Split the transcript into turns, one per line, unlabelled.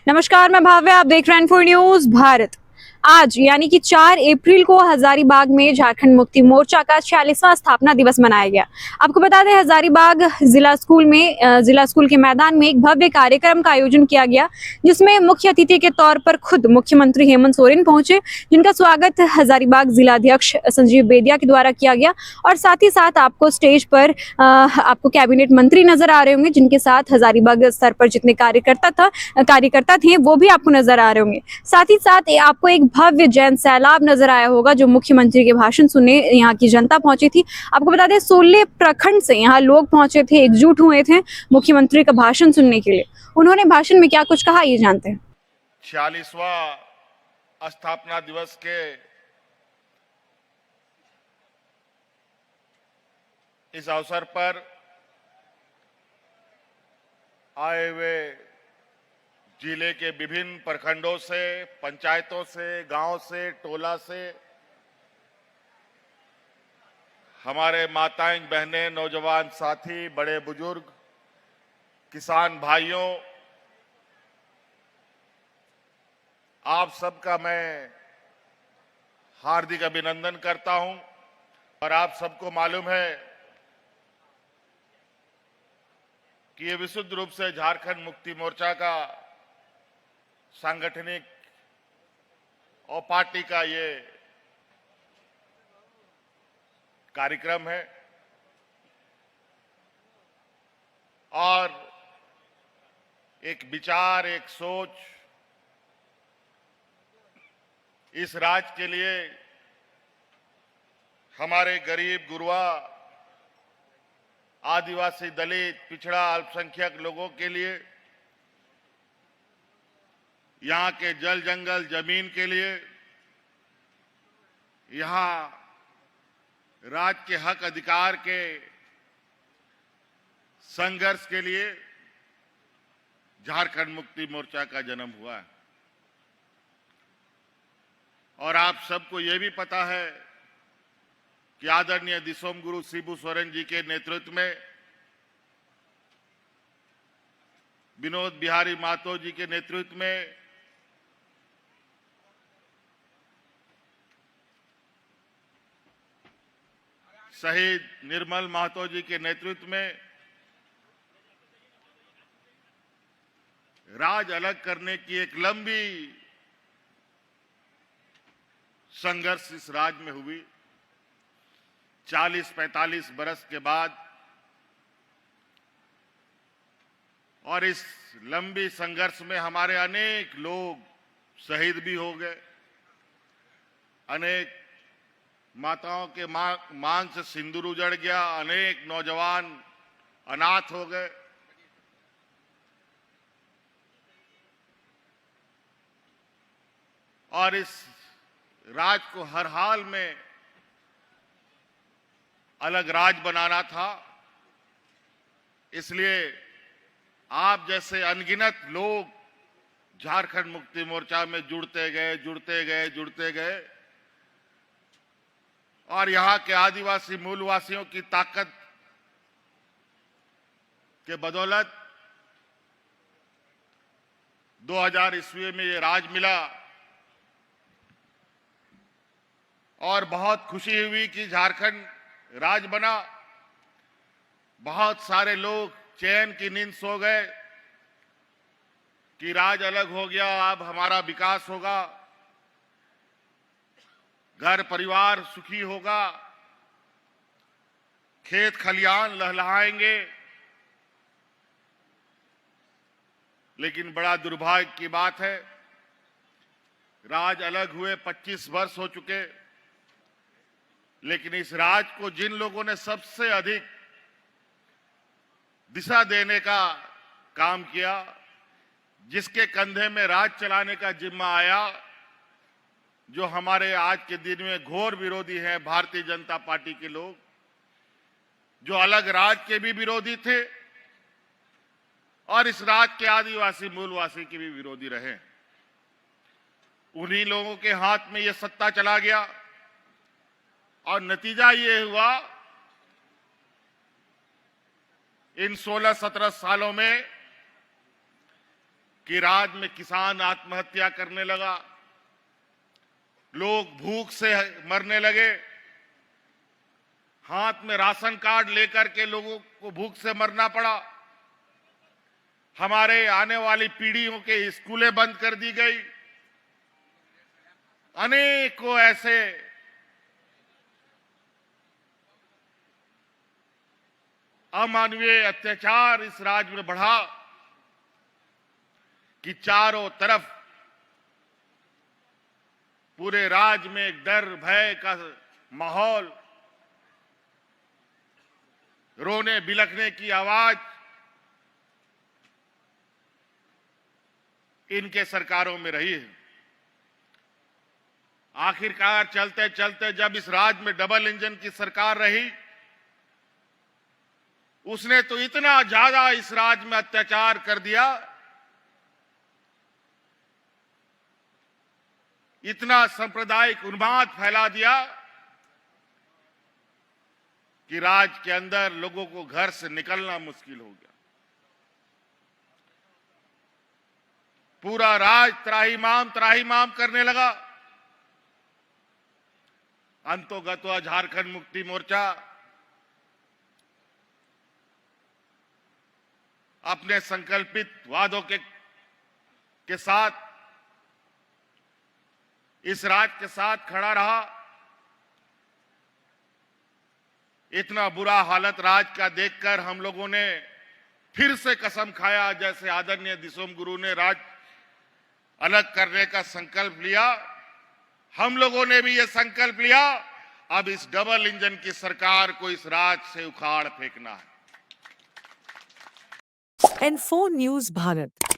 नमस्कार, मैं भाव्या। आप देख रहे हैं फॉर न्यूज भारत। आज यानी कि 4 अप्रैल को हजारीबाग में झारखंड मुक्ति मोर्चा का 46वां स्थापना दिवस मनाया गया। आपको बता दें, हजारीबाग जिला स्कूल के मैदान में एक भव्य कार्यक्रम का आयोजन किया गया, जिसमें मुख्य अतिथि के तौर पर खुद मुख्यमंत्री हेमंत सोरेन पहुंचे, जिनका स्वागत हजारीबाग जिलाध्यक्ष संजीव बेदिया के द्वारा किया गया। और साथ ही साथ आपको स्टेज पर आपको कैबिनेट मंत्री नजर आ रहे होंगे, जिनके साथ हजारीबाग स्तर पर जितने कार्यकर्ता थे वो भी आपको नजर आ रहे होंगे। साथ ही साथ आपको एक भव्य जैन सैलाब नजर आया होगा, जो मुख्यमंत्री के भाषण सुनने यहाँ की जनता पहुंची थी। आपको बता दें, 16 प्रखंड से यहाँ लोग पहुंचे थे, एकजुट हुए थे मुख्यमंत्री का भाषण सुनने के लिए। उन्होंने भाषण में क्या कुछ कहा, ये जानते हैं।
46वां स्थापना दिवस के इस अवसर पर आए हुए जिले के विभिन्न प्रखंडों से, पंचायतों से, गांव से, टोला से हमारे माताएं, बहनें, नौजवान साथी, बड़े बुजुर्ग, किसान भाइयों, आप सबका मैं हार्दिक अभिनंदन करता हूं। और आप सबको मालूम है कि ये विशुद्ध रूप से झारखंड मुक्ति मोर्चा का सांगठनिक और पार्टी का ये कार्यक्रम है। और एक विचार, एक सोच इस राज्य के लिए हमारे गरीब, गुरबा, आदिवासी, दलित, पिछड़ा, अल्पसंख्यक लोगों के लिए, यहाँ के जल जंगल जमीन के लिए, यहाँ राज्य के हक अधिकार के संघर्ष के लिए झारखंड मुक्ति मोर्चा का जन्म हुआ है। और आप सबको ये भी पता है कि आदरणीय दिसोम गुरु शिबू सोरेन जी के नेतृत्व में, विनोद बिहारी महतो जी के नेतृत्व में, शहीद निर्मल महतो जी के नेतृत्व में राज अलग करने की एक लंबी संघर्ष इस राज्य में हुई। 40-45 बरस के बाद, और इस लंबी संघर्ष में हमारे अनेक लोग शहीद भी हो गए, अनेक माताओं के मांग से सिंदूर उजड़ गया, अनेक नौजवान अनाथ हो गए। और इस राज को हर हाल में अलग राज बनाना था। इसलिए आप जैसे अनगिनत लोग झारखंड मुक्ति मोर्चा में जुड़ते गए और यहाँ के आदिवासी मूलवासियों की ताकत के बदौलत 2000 ईस्वी में ये राज मिला। और बहुत खुशी हुई कि झारखंड राज बना। बहुत सारे लोग चैन की नींद सो गए कि राज अलग हो गया, अब हमारा विकास होगा, घर परिवार सुखी होगा, खेत खलियान लहलहाएंगे। लेकिन बड़ा दुर्भाग्य की बात है, राज अलग हुए 25 वर्ष हो चुके, लेकिन इस राज को जिन लोगों ने सबसे अधिक दिशा देने का काम किया, जिसके कंधे में राज चलाने का जिम्मा आया, जो हमारे आज के दिन में घोर विरोधी हैं भारतीय जनता पार्टी के लोग, जो अलग राज के भी विरोधी थे और इस राज्य के आदिवासी मूलवासी के भी विरोधी रहे। उन्हीं लोगों के हाथ में ये सत्ता चला गया और नतीजा ये हुआ, इन 16-17 सालों में कि राज्य में किसान आत्महत्या करने लगा, लोग भूख से मरने लगे, हाथ में राशन कार्ड लेकर के लोगों को भूख से मरना पड़ा, हमारे आने वाली पीढ़ियों के स्कूलें बंद कर दी गई, अनेकों ऐसे अमानवीय अत्याचार इस राज्य में बढ़ा कि चारों तरफ पूरे राज्य में एक डर भय का माहौल, रोने बिलखने की आवाज इनके सरकारों में रही है। आखिरकार चलते चलते जब इस राज्य में डबल इंजन की सरकार रही, उसने तो इतना ज्यादा इस राज्य में अत्याचार कर दिया, इतना सांप्रदायिक उन्माद फैला दिया कि राज्य के अंदर लोगों को घर से निकलना मुश्किल हो गया। पूरा राज्य त्राहिमाम करने लगा। अंतोगत्वा झारखंड मुक्ति मोर्चा अपने संकल्पित वादों के साथ इस राज्य के साथ खड़ा रहा। इतना बुरा हालत राज्य का देखकर हम लोगों ने फिर से कसम खाया, जैसे आदरणीय दिसोम गुरु ने राज्य अलग करने का संकल्प लिया, हम लोगों ने भी यह संकल्प लिया, अब इस डबल इंजन की सरकार को इस राज्य से उखाड़ फेंकना है।
N4 News Bharat।